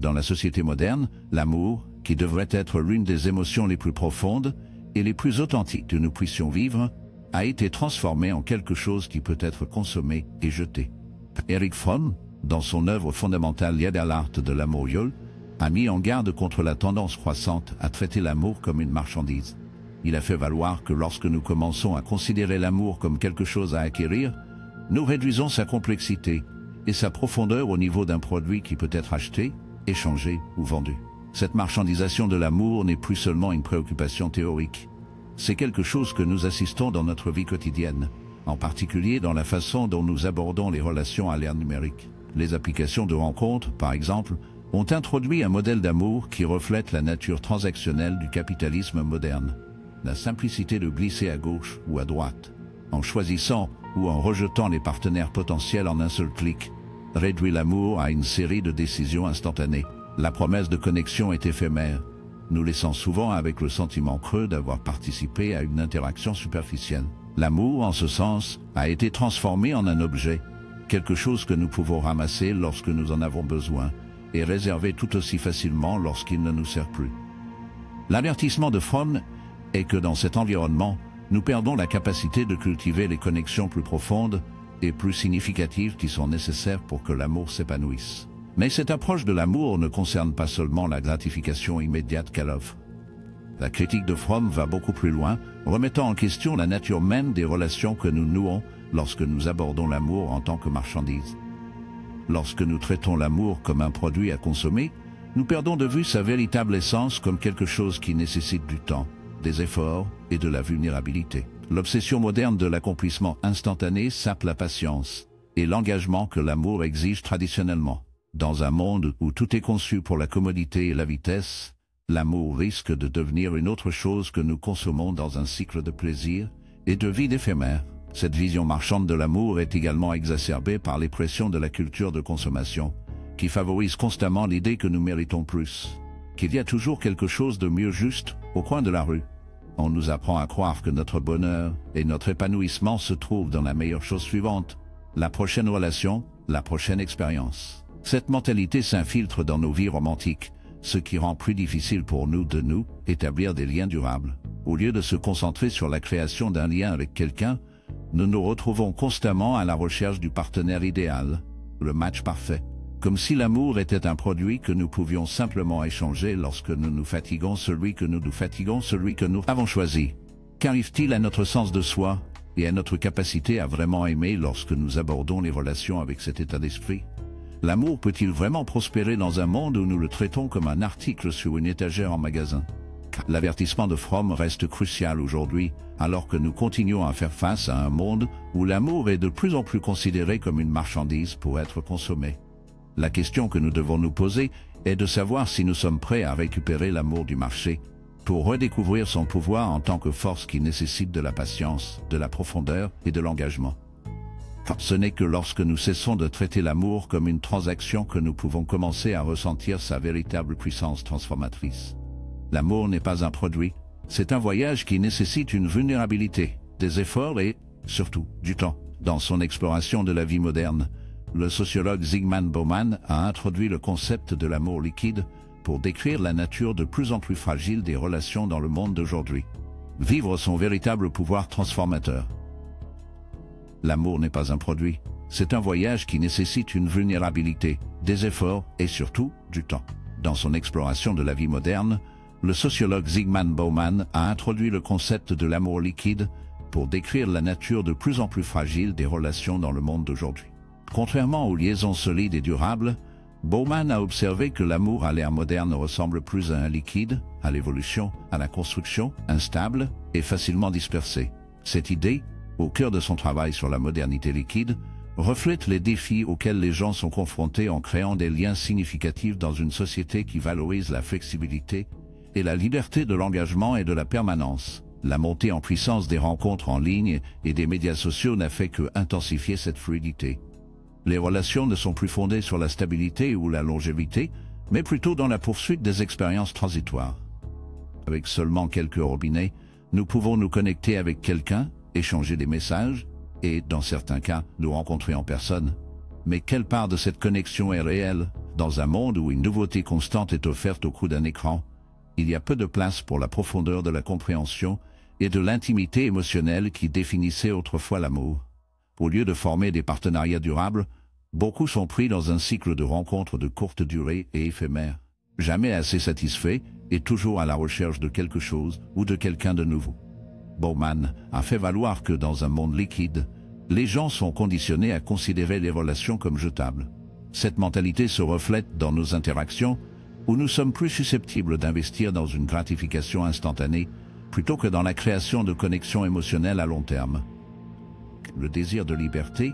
Dans la société moderne, l'amour, qui devrait être l'une des émotions les plus profondes et les plus authentiques que nous puissions vivre, a été transformé en quelque chose qui peut être consommé et jeté. Erich Fromm, dans son œuvre fondamentale Lied à l'art de l'amour Yol, a mis en garde contre la tendance croissante à traiter l'amour comme une marchandise. Il a fait valoir que lorsque nous commençons à considérer l'amour comme quelque chose à acquérir, nous réduisons sa complexité et sa profondeur au niveau d'un produit qui peut être acheté, échangé ou vendu. Cette marchandisation de l'amour n'est plus seulement une préoccupation théorique. C'est quelque chose que nous assistons dans notre vie quotidienne, en particulier dans la façon dont nous abordons les relations à l'ère numérique. Les applications de rencontres, par exemple, ont introduit un modèle d'amour qui reflète la nature transactionnelle du capitalisme moderne. La simplicité de glisser à gauche ou à droite, en choisissant ou en rejetant les partenaires potentiels en un seul clic, réduit l'amour à une série de décisions instantanées. La promesse de connexion est éphémère, nous laissant souvent avec le sentiment creux d'avoir participé à une interaction superficielle. L'amour, en ce sens, a été transformé en un objet, quelque chose que nous pouvons ramasser lorsque nous en avons besoin, et réserver tout aussi facilement lorsqu'il ne nous sert plus. L'avertissement de Fromm est que dans cet environnement, nous perdons la capacité de cultiver les connexions plus profondes et plus significatives qui sont nécessaires pour que l'amour s'épanouisse. Mais cette approche de l'amour ne concerne pas seulement la gratification immédiate qu'elle offre. La critique de Fromm va beaucoup plus loin, remettant en question la nature même des relations que nous nouons lorsque nous abordons l'amour en tant que marchandise. Lorsque nous traitons l'amour comme un produit à consommer, nous perdons de vue sa véritable essence comme quelque chose qui nécessite du temps, des efforts et de la vulnérabilité. L'obsession moderne de l'accomplissement instantané sape la patience et l'engagement que l'amour exige traditionnellement. Dans un monde où tout est conçu pour la commodité et la vitesse, l'amour risque de devenir une autre chose que nous consommons dans un cycle de plaisir et de vie éphémère. Cette vision marchande de l'amour est également exacerbée par les pressions de la culture de consommation, qui favorise constamment l'idée que nous méritons plus, qu'il y a toujours quelque chose de mieux juste au coin de la rue. On nous apprend à croire que notre bonheur et notre épanouissement se trouvent dans la meilleure chose suivante, la prochaine relation, la prochaine expérience. Cette mentalité s'infiltre dans nos vies romantiques, ce qui rend plus difficile pour nous de nous établir des liens durables. Au lieu de se concentrer sur la création d'un lien avec quelqu'un, nous nous retrouvons constamment à la recherche du partenaire idéal, le match parfait. Comme si l'amour était un produit que nous pouvions simplement échanger lorsque nous nous fatiguons celui que nous avons choisi. Qu'arrive-t-il à notre sens de soi et à notre capacité à vraiment aimer lorsque nous abordons les relations avec cet état d'esprit? L'amour peut-il vraiment prospérer dans un monde où nous le traitons comme un article sur une étagère en magasin? L'avertissement de Fromm reste crucial aujourd'hui, alors que nous continuons à faire face à un monde où l'amour est de plus en plus considéré comme une marchandise pour être consommé. La question que nous devons nous poser est de savoir si nous sommes prêts à récupérer l'amour du marché, pour redécouvrir son pouvoir en tant que force qui nécessite de la patience, de la profondeur et de l'engagement. Ce n'est que lorsque nous cessons de traiter l'amour comme une transaction que nous pouvons commencer à ressentir sa véritable puissance transformatrice. L'amour n'est pas un produit, c'est un voyage qui nécessite une vulnérabilité, des efforts et, surtout, du temps. Dans son exploration de la vie moderne, le sociologue Zygmunt Bauman a introduit le concept de l'amour liquide pour décrire la nature de plus en plus fragile des relations dans le monde d'aujourd'hui. Vivre son véritable pouvoir transformateur. L'amour n'est pas un produit, c'est un voyage qui nécessite une vulnérabilité, des efforts et surtout du temps. Dans son exploration de la vie moderne, le sociologue Zygmunt Bauman a introduit le concept de l'amour liquide pour décrire la nature de plus en plus fragile des relations dans le monde d'aujourd'hui. Contrairement aux liaisons solides et durables, Bauman a observé que l'amour à l'ère moderne ressemble plus à un liquide, à l'évolution, à la construction, instable et facilement dispersé. Cette idée, au cœur de son travail sur la modernité liquide, reflète les défis auxquels les gens sont confrontés en créant des liens significatifs dans une société qui valorise la flexibilité et la liberté de l'engagement et de la permanence. La montée en puissance des rencontres en ligne et des médias sociaux n'a fait que intensifier cette fluidité. Les relations ne sont plus fondées sur la stabilité ou la longévité, mais plutôt dans la poursuite des expériences transitoires. Avec seulement quelques robinets, nous pouvons nous connecter avec quelqu'un, échanger des messages, et, dans certains cas, nous rencontrer en personne. Mais quelle part de cette connexion est réelle, Dans un monde où une nouveauté constante est offerte au coup d'un écran, il y a peu de place pour la profondeur de la compréhension et de l'intimité émotionnelle qui définissaient autrefois l'amour. Au lieu de former des partenariats durables, beaucoup sont pris dans un cycle de rencontres de courte durée et éphémères, jamais assez satisfaits et toujours à la recherche de quelque chose ou de quelqu'un de nouveau. Bauman a fait valoir que dans un monde liquide, les gens sont conditionnés à considérer les relations comme jetables. Cette mentalité se reflète dans nos interactions, où nous sommes plus susceptibles d'investir dans une gratification instantanée plutôt que dans la création de connexions émotionnelles à long terme. Le désir de liberté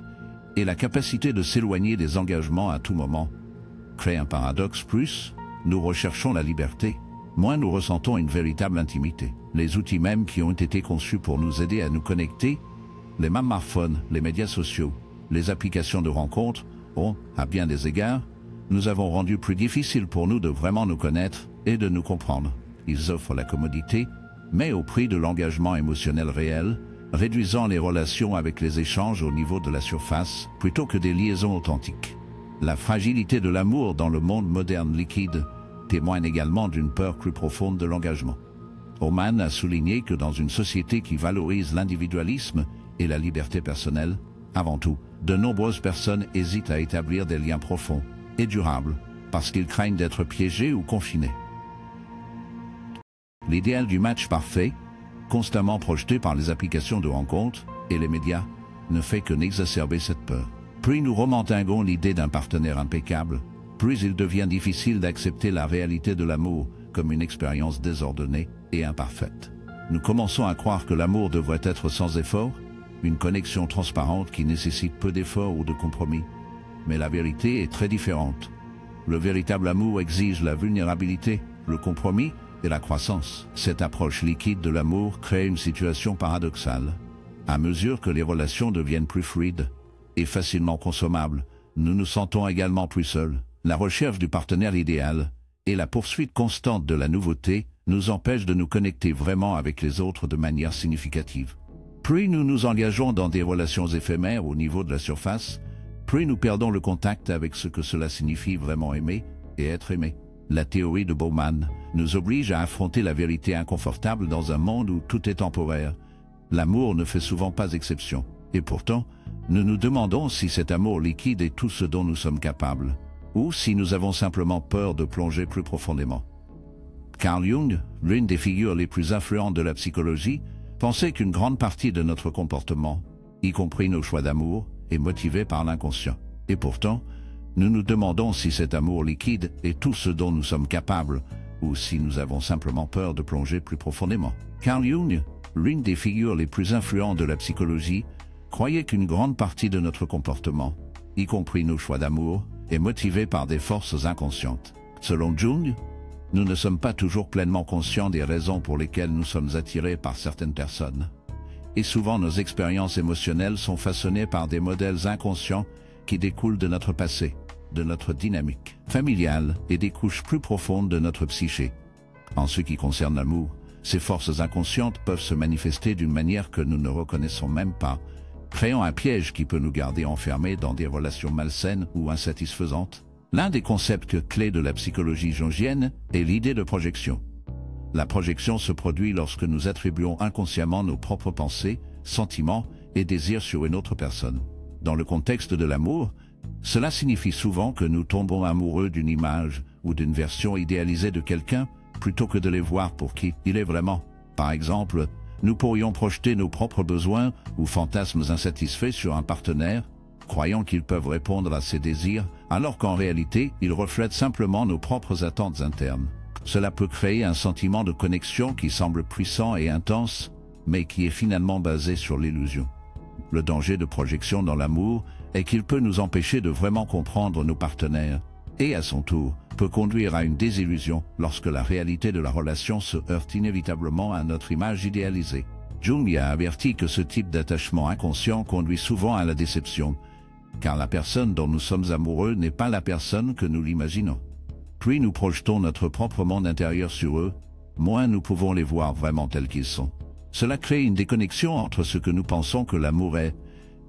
et la capacité de s'éloigner des engagements à tout moment créent un paradoxe. Plus nous recherchons la liberté, moins nous ressentons une véritable intimité. Les outils mêmes qui ont été conçus pour nous aider à nous connecter, les smartphones, les médias sociaux, les applications de rencontres, ont, à bien des égards, nous avons rendu plus difficile pour nous de vraiment nous connaître et de nous comprendre. Ils offrent la commodité, mais au prix de l'engagement émotionnel réel, réduisant les relations avec les échanges au niveau de la surface plutôt que des liaisons authentiques. La fragilité de l'amour dans le monde moderne liquide témoigne également d'une peur plus profonde de l'engagement. Bauman a souligné que dans une société qui valorise l'individualisme et la liberté personnelle, avant tout, de nombreuses personnes hésitent à établir des liens profonds et durables parce qu'ils craignent d'être piégés ou confinés. L'idéal du match parfait, constamment projeté par les applications de rencontres et les médias, ne fait que n'exacerber cette peur. Plus nous romantisons l'idée d'un partenaire impeccable, plus il devient difficile d'accepter la réalité de l'amour comme une expérience désordonnée et imparfaite. Nous commençons à croire que l'amour devrait être sans effort, une connexion transparente qui nécessite peu d'efforts ou de compromis. Mais la vérité est très différente. Le véritable amour exige la vulnérabilité, le compromis et la croissance. Cette approche liquide de l'amour crée une situation paradoxale. À mesure que les relations deviennent plus fluides et facilement consommables, nous nous sentons également plus seuls. La recherche du partenaire idéal et la poursuite constante de la nouveauté nous empêchent de nous connecter vraiment avec les autres de manière significative. Plus nous nous engageons dans des relations éphémères au niveau de la surface, plus nous perdons le contact avec ce que cela signifie vraiment aimer et être aimé. La théorie de Bauman nous oblige à affronter la vérité inconfortable dans un monde où tout est temporaire. L'amour ne fait souvent pas exception. Et pourtant, nous nous demandons si cet amour liquide est tout ce dont nous sommes capables, ou si nous avons simplement peur de plonger plus profondément. Carl Jung, l'une des figures les plus influentes de la psychologie, pensait qu'une grande partie de notre comportement, y compris nos choix d'amour, est motivé par l'inconscient. Et pourtant, nous nous demandons si cet amour liquide est tout ce dont nous sommes capables, ou si nous avons simplement peur de plonger plus profondément. Carl Jung, l'une des figures les plus influentes de la psychologie, croyait qu'une grande partie de notre comportement, y compris nos choix d'amour, est motivé par des forces inconscientes. Selon Jung, nous ne sommes pas toujours pleinement conscients des raisons pour lesquelles nous sommes attirés par certaines personnes. Et souvent nos expériences émotionnelles sont façonnées par des modèles inconscients qui découlent de notre passé, de notre dynamique familiale et des couches plus profondes de notre psyché. En ce qui concerne l'amour, ces forces inconscientes peuvent se manifester d'une manière que nous ne reconnaissons même pas, créant un piège qui peut nous garder enfermés dans des relations malsaines ou insatisfaisantes. L'un des concepts clés de la psychologie jungienne est l'idée de projection. La projection se produit lorsque nous attribuons inconsciemment nos propres pensées, sentiments et désirs sur une autre personne. Dans le contexte de l'amour, cela signifie souvent que nous tombons amoureux d'une image ou d'une version idéalisée de quelqu'un plutôt que de les voir pour qui il est vraiment. Par exemple, nous pourrions projeter nos propres besoins ou fantasmes insatisfaits sur un partenaire, croyant qu'ils peuvent répondre à ses désirs, alors qu'en réalité, ils reflètent simplement nos propres attentes internes. Cela peut créer un sentiment de connexion qui semble puissant et intense, mais qui est finalement basé sur l'illusion. Le danger de projection dans l'amour est qu'il peut nous empêcher de vraiment comprendre nos partenaires, et à son tour, peut conduire à une désillusion lorsque la réalité de la relation se heurte inévitablement à notre image idéalisée. Jung a averti que ce type d'attachement inconscient conduit souvent à la déception, car la personne dont nous sommes amoureux n'est pas la personne que nous l'imaginons. Plus nous projetons notre propre monde intérieur sur eux, moins nous pouvons les voir vraiment tels qu'ils sont. Cela crée une déconnexion entre ce que nous pensons que l'amour est,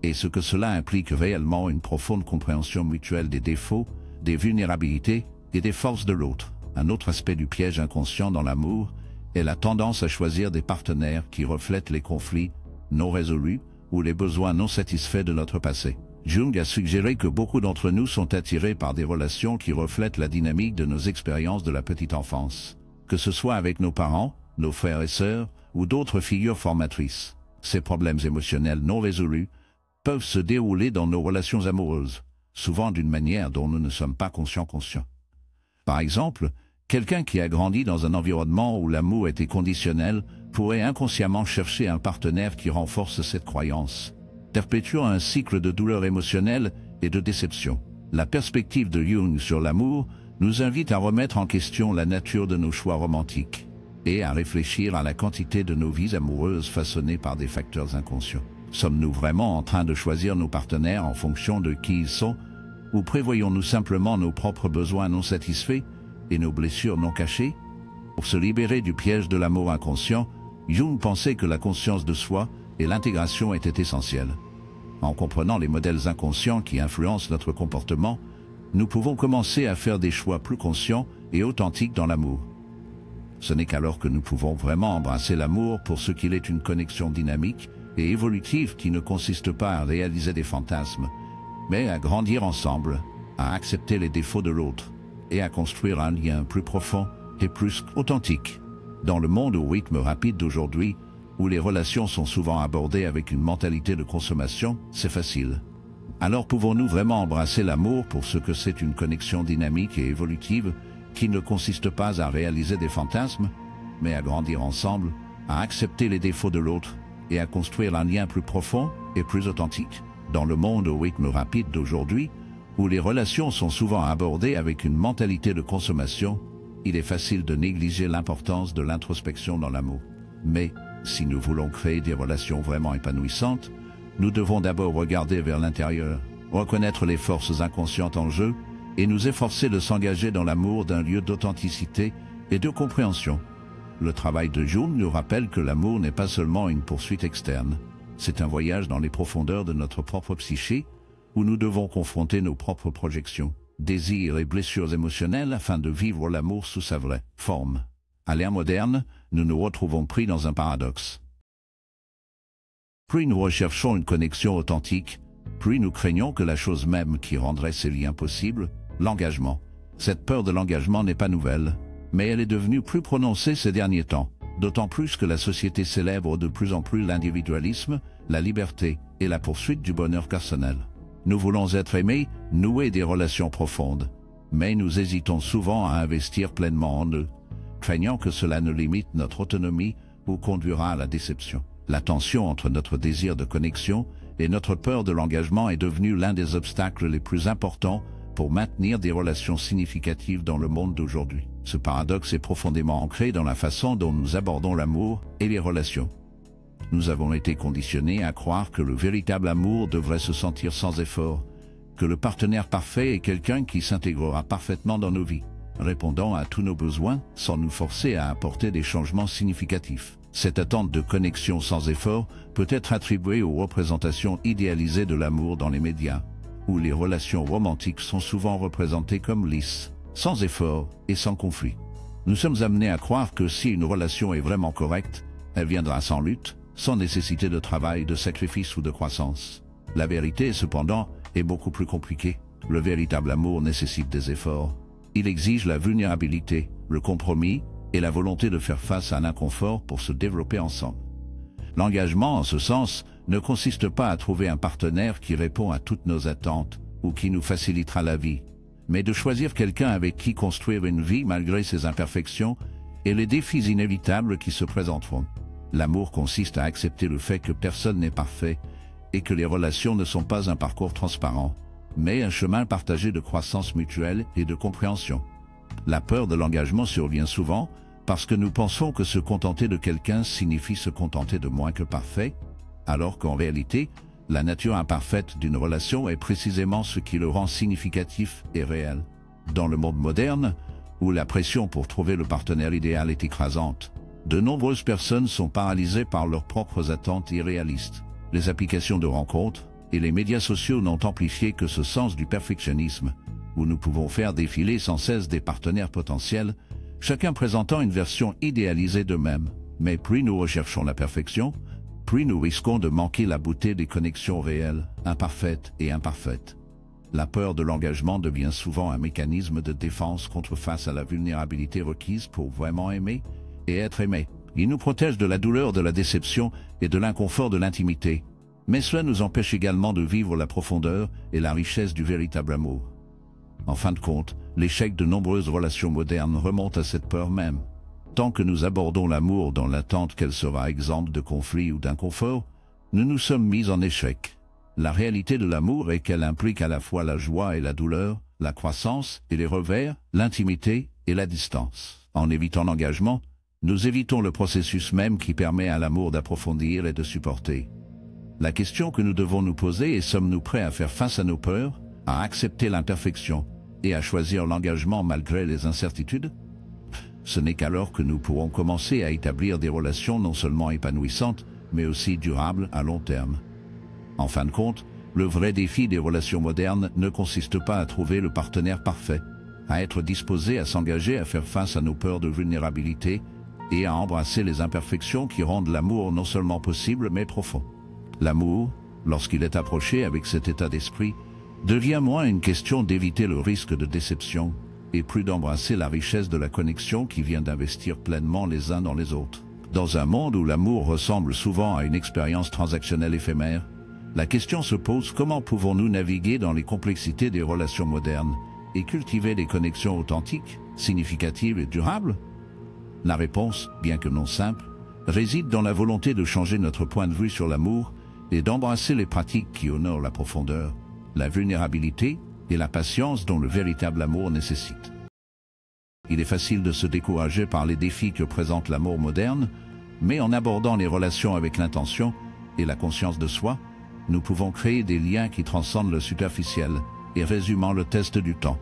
et ce que cela implique réellement, une profonde compréhension mutuelle des défauts, des vulnérabilités et des forces de l'autre. Un autre aspect du piège inconscient dans l'amour est la tendance à choisir des partenaires qui reflètent les conflits non résolus ou les besoins non satisfaits de notre passé. Jung a suggéré que beaucoup d'entre nous sont attirés par des relations qui reflètent la dynamique de nos expériences de la petite enfance, que ce soit avec nos parents, nos frères et sœurs ou d'autres figures formatrices. Ces problèmes émotionnels non résolus peuvent se dérouler dans nos relations amoureuses, souvent d'une manière dont nous ne sommes pas conscients. Par exemple, quelqu'un qui a grandi dans un environnement où l'amour était conditionnel pourrait inconsciemment chercher un partenaire qui renforce cette croyance, perpétuant un cycle de douleur émotionnelle et de déception. La perspective de Jung sur l'amour nous invite à remettre en question la nature de nos choix romantiques et à réfléchir à la quantité de nos vies amoureuses façonnées par des facteurs inconscients. Sommes-nous vraiment en train de choisir nos partenaires en fonction de qui ils sont, ou prévoyons-nous simplement nos propres besoins non satisfaits et nos blessures non cachées? Pour se libérer du piège de l'amour inconscient, Jung pensait que la conscience de soi et l'intégration étaient essentielles. En comprenant les modèles inconscients qui influencent notre comportement, nous pouvons commencer à faire des choix plus conscients et authentiques dans l'amour. Ce n'est qu'alors que nous pouvons vraiment embrasser l'amour pour ce qu'il est, une connexion dynamique et évolutive qui ne consiste pas à réaliser des fantasmes, mais à grandir ensemble, à accepter les défauts de l'autre et à construire un lien plus profond et plus authentique. Dans le monde au rythme rapide d'aujourd'hui, où les relations sont souvent abordées avec une mentalité de consommation, c'est facile. Alors pouvons-nous vraiment embrasser l'amour pour ce que c'est, une connexion dynamique et évolutive qui ne consiste pas à réaliser des fantasmes, mais à grandir ensemble, à accepter les défauts de l'autre et à construire un lien plus profond et plus authentique? Dans le monde au rythme rapide d'aujourd'hui, où les relations sont souvent abordées avec une mentalité de consommation, il est facile de négliger l'importance de l'introspection dans l'amour. Mais, si nous voulons créer des relations vraiment épanouissantes, nous devons d'abord regarder vers l'intérieur, reconnaître les forces inconscientes en jeu et nous efforcer de s'engager dans l'amour d'un lieu d'authenticité et de compréhension. Le travail de Jung nous rappelle que l'amour n'est pas seulement une poursuite externe, c'est un voyage dans les profondeurs de notre propre psyché où nous devons confronter nos propres projections, désirs et blessures émotionnelles afin de vivre l'amour sous sa vraie forme. À l'ère moderne, nous nous retrouvons pris dans un paradoxe. Plus nous recherchons une connexion authentique, plus nous craignons que la chose même qui rendrait ces liens possibles, l'engagement. Cette peur de l'engagement n'est pas nouvelle, mais elle est devenue plus prononcée ces derniers temps, d'autant plus que la société célèbre de plus en plus l'individualisme, la liberté et la poursuite du bonheur personnel. Nous voulons être aimés, nouer des relations profondes, mais nous hésitons souvent à investir pleinement en eux, craignant que cela ne limite notre autonomie ou conduira à la déception. La tension entre notre désir de connexion et notre peur de l'engagement est devenue l'un des obstacles les plus importants pour maintenir des relations significatives dans le monde d'aujourd'hui. Ce paradoxe est profondément ancré dans la façon dont nous abordons l'amour et les relations. Nous avons été conditionnés à croire que le véritable amour devrait se sentir sans effort, que le partenaire parfait est quelqu'un qui s'intégrera parfaitement dans nos vies, répondant à tous nos besoins sans nous forcer à apporter des changements significatifs. Cette attente de connexion sans effort peut être attribuée aux représentations idéalisées de l'amour dans les médias, où les relations romantiques sont souvent représentées comme lisses, sans effort et sans conflit. Nous sommes amenés à croire que si une relation est vraiment correcte, elle viendra sans lutte, sans nécessité de travail, de sacrifice ou de croissance. La vérité, cependant, est beaucoup plus compliquée. Le véritable amour nécessite des efforts. Il exige la vulnérabilité, le compromis et la volonté de faire face à un inconfort pour se développer ensemble. L'engagement, en ce sens, ne consiste pas à trouver un partenaire qui répond à toutes nos attentes ou qui nous facilitera la vie, mais de choisir quelqu'un avec qui construire une vie malgré ses imperfections et les défis inévitables qui se présenteront. L'amour consiste à accepter le fait que personne n'est parfait et que les relations ne sont pas un parcours transparent, mais un chemin partagé de croissance mutuelle et de compréhension. La peur de l'engagement survient souvent parce que nous pensons que se contenter de quelqu'un signifie se contenter de moins que parfait, alors qu'en réalité, la nature imparfaite d'une relation est précisément ce qui le rend significatif et réel. Dans le monde moderne, où la pression pour trouver le partenaire idéal est écrasante, de nombreuses personnes sont paralysées par leurs propres attentes irréalistes. Les applications de rencontres et les médias sociaux n'ont amplifié que ce sens du perfectionnisme, où nous pouvons faire défiler sans cesse des partenaires potentiels, chacun présentant une version idéalisée d'eux-mêmes. Mais plus nous recherchons la perfection, plus nous risquons de manquer la beauté des connexions réelles, imparfaites et imparfaites. La peur de l'engagement devient souvent un mécanisme de défense face à la vulnérabilité requise pour vraiment aimer et être aimé. Il nous protège de la douleur de la déception et de l'inconfort de l'intimité. Mais cela nous empêche également de vivre la profondeur et la richesse du véritable amour. En fin de compte, l'échec de nombreuses relations modernes remonte à cette peur même. Tant que nous abordons l'amour dans l'attente qu'elle sera exempte de conflits ou d'inconfort, nous nous sommes mis en échec. La réalité de l'amour est qu'elle implique à la fois la joie et la douleur, la croissance et les revers, l'intimité et la distance. En évitant l'engagement, nous évitons le processus même qui permet à l'amour d'approfondir et de supporter. La question que nous devons nous poser est: sommes-nous prêts à faire face à nos peurs, à accepter l'imperfection et à choisir l'engagement malgré les incertitudes? Ce n'est qu'alors que nous pourrons commencer à établir des relations non seulement épanouissantes, mais aussi durables à long terme. En fin de compte, le vrai défi des relations modernes ne consiste pas à trouver le partenaire parfait, à être disposé à s'engager à faire face à nos peurs de vulnérabilité et à embrasser les imperfections qui rendent l'amour non seulement possible mais profond. L'amour, lorsqu'il est approché avec cet état d'esprit, devient moins une question d'éviter le risque de déception et plus d'embrasser la richesse de la connexion qui vient d'investir pleinement les uns dans les autres. Dans un monde où l'amour ressemble souvent à une expérience transactionnelle éphémère, la question se pose: comment pouvons-nous naviguer dans les complexités des relations modernes et cultiver des connexions authentiques, significatives et durables? La réponse, bien que non simple, réside dans la volonté de changer notre point de vue sur l'amour et d'embrasser les pratiques qui honorent la profondeur, la vulnérabilité et la patience dont le véritable amour nécessite. Il est facile de se décourager par les défis que présente l'amour moderne, mais en abordant les relations avec l'intention et la conscience de soi, nous pouvons créer des liens qui transcendent le superficiel et résumant le test du temps.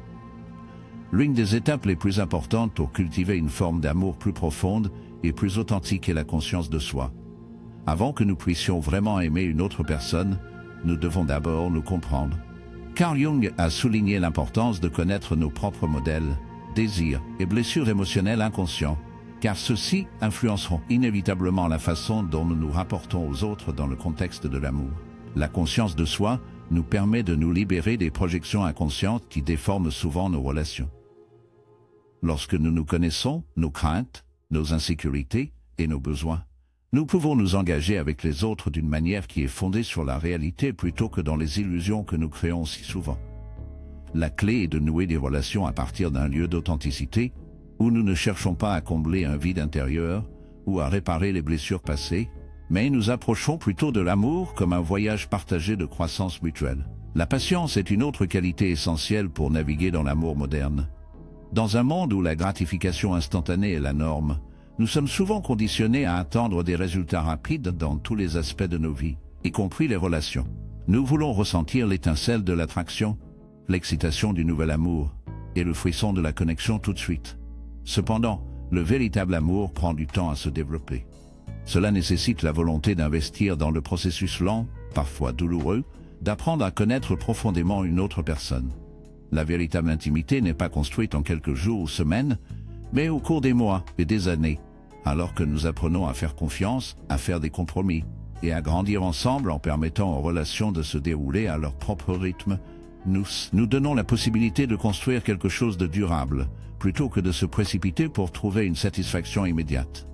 L'une des étapes les plus importantes pour cultiver une forme d'amour plus profonde et plus authentique est la conscience de soi. Avant que nous puissions vraiment aimer une autre personne, nous devons d'abord nous comprendre. Carl Jung a souligné l'importance de connaître nos propres modèles, désirs et blessures émotionnelles inconscients, car ceux-ci influenceront inévitablement la façon dont nous nous rapportons aux autres dans le contexte de l'amour. La conscience de soi nous permet de nous libérer des projections inconscientes qui déforment souvent nos relations. Lorsque nous nous connaissons, nos craintes, nos insécurités et nos besoins, nous pouvons nous engager avec les autres d'une manière qui est fondée sur la réalité plutôt que dans les illusions que nous créons si souvent. La clé est de nouer des relations à partir d'un lieu d'authenticité, où nous ne cherchons pas à combler un vide intérieur ou à réparer les blessures passées, mais nous approchons plutôt de l'amour comme un voyage partagé de croissance mutuelle. La patience est une autre qualité essentielle pour naviguer dans l'amour moderne. Dans un monde où la gratification instantanée est la norme, nous sommes souvent conditionnés à attendre des résultats rapides dans tous les aspects de nos vies, y compris les relations. Nous voulons ressentir l'étincelle de l'attraction, l'excitation du nouvel amour et le frisson de la connexion tout de suite. Cependant, le véritable amour prend du temps à se développer. Cela nécessite la volonté d'investir dans le processus lent, parfois douloureux, d'apprendre à connaître profondément une autre personne. La véritable intimité n'est pas construite en quelques jours ou semaines, mais au cours des mois et des années, alors que nous apprenons à faire confiance, à faire des compromis et à grandir ensemble en permettant aux relations de se dérouler à leur propre rythme. Nous donnons la possibilité de construire quelque chose de durable, plutôt que de se précipiter pour trouver une satisfaction immédiate.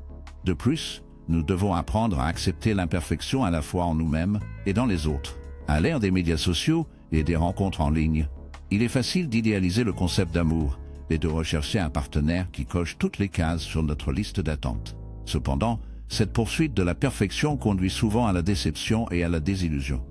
De plus, nous devons apprendre à accepter l'imperfection à la fois en nous-mêmes et dans les autres. À l'ère des médias sociaux et des rencontres en ligne, il est facile d'idéaliser le concept d'amour et de rechercher un partenaire qui coche toutes les cases sur notre liste d'attente. Cependant, cette poursuite de la perfection conduit souvent à la déception et à la désillusion.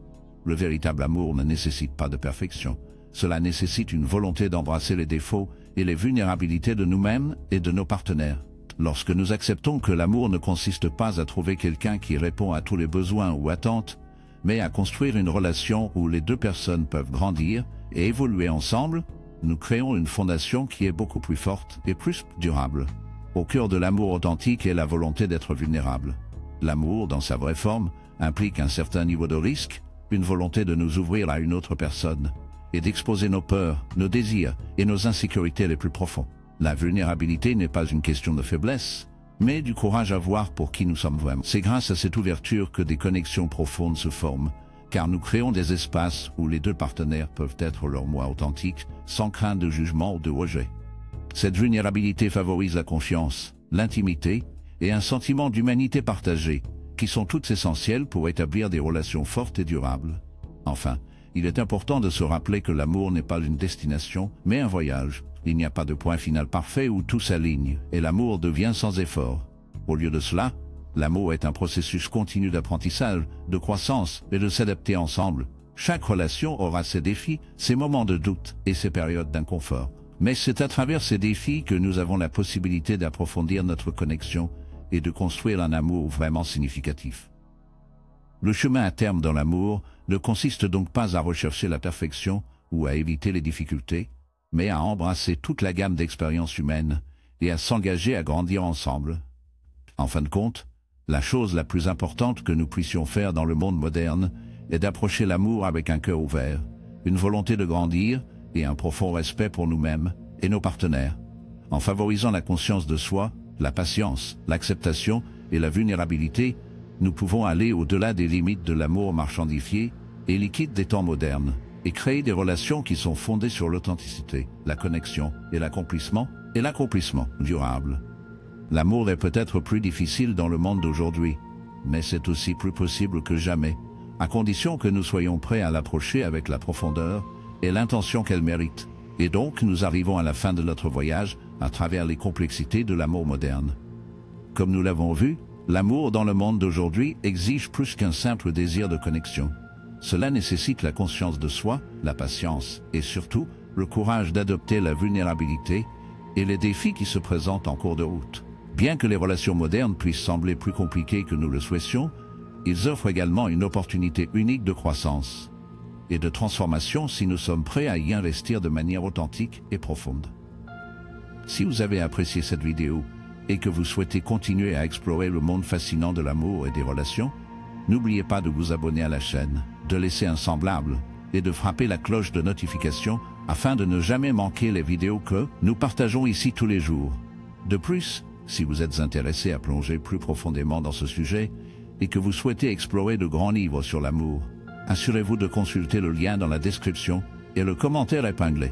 Le véritable amour ne nécessite pas de perfection. Cela nécessite une volonté d'embrasser les défauts et les vulnérabilités de nous-mêmes et de nos partenaires. Lorsque nous acceptons que l'amour ne consiste pas à trouver quelqu'un qui répond à tous les besoins ou attentes, mais à construire une relation où les deux personnes peuvent grandir et évoluer ensemble, nous créons une fondation qui est beaucoup plus forte et plus durable. Au cœur de l'amour authentique est la volonté d'être vulnérable. L'amour, dans sa vraie forme, implique un certain niveau de risque, une volonté de nous ouvrir à une autre personne, et d'exposer nos peurs, nos désirs et nos insécurités les plus profonds. La vulnérabilité n'est pas une question de faiblesse, mais du courage à voir pour qui nous sommes vraiment. C'est grâce à cette ouverture que des connexions profondes se forment, car nous créons des espaces où les deux partenaires peuvent être leur moi authentique, sans crainte de jugement ou de rejet. Cette vulnérabilité favorise la confiance, l'intimité et un sentiment d'humanité partagée, qui sont toutes essentielles pour établir des relations fortes et durables. Enfin, il est important de se rappeler que l'amour n'est pas une destination, mais un voyage. Il n'y a pas de point final parfait où tout s'aligne, et l'amour devient sans effort. Au lieu de cela, l'amour est un processus continu d'apprentissage, de croissance et de s'adapter ensemble. Chaque relation aura ses défis, ses moments de doute et ses périodes d'inconfort. Mais c'est à travers ces défis que nous avons la possibilité d'approfondir notre connexion et de construire un amour vraiment significatif. Le chemin à terme dans l'amour ne consiste donc pas à rechercher la perfection ou à éviter les difficultés, mais à embrasser toute la gamme d'expériences humaines et à s'engager à grandir ensemble. En fin de compte, la chose la plus importante que nous puissions faire dans le monde moderne est d'approcher l'amour avec un cœur ouvert, une volonté de grandir et un profond respect pour nous-mêmes et nos partenaires. En favorisant la conscience de soi, la patience, l'acceptation et la vulnérabilité, nous pouvons aller au-delà des limites de l'amour marchandifié et liquide des temps modernes, et créer des relations qui sont fondées sur l'authenticité, la connexion et l'accomplissement durable. L'amour est peut-être plus difficile dans le monde d'aujourd'hui, mais c'est aussi plus possible que jamais, à condition que nous soyons prêts à l'approcher avec la profondeur et l'intention qu'elle mérite. Et donc nous arrivons à la fin de notre voyage à travers les complexités de l'amour moderne. Comme nous l'avons vu, l'amour dans le monde d'aujourd'hui exige plus qu'un simple désir de connexion. Cela nécessite la conscience de soi, la patience et surtout le courage d'adopter la vulnérabilité et les défis qui se présentent en cours de route. Bien que les relations modernes puissent sembler plus compliquées que nous le souhaitions, ils offrent également une opportunité unique de croissance et de transformation si nous sommes prêts à y investir de manière authentique et profonde. Si vous avez apprécié cette vidéo et que vous souhaitez continuer à explorer le monde fascinant de l'amour et des relations, n'oubliez pas de vous abonner à la chaîne, de laisser un semblable et de frapper la cloche de notification afin de ne jamais manquer les vidéos que nous partageons ici tous les jours. De plus, si vous êtes intéressé à plonger plus profondément dans ce sujet et que vous souhaitez explorer de grands livres sur l'amour, assurez-vous de consulter le lien dans la description et le commentaire épinglé.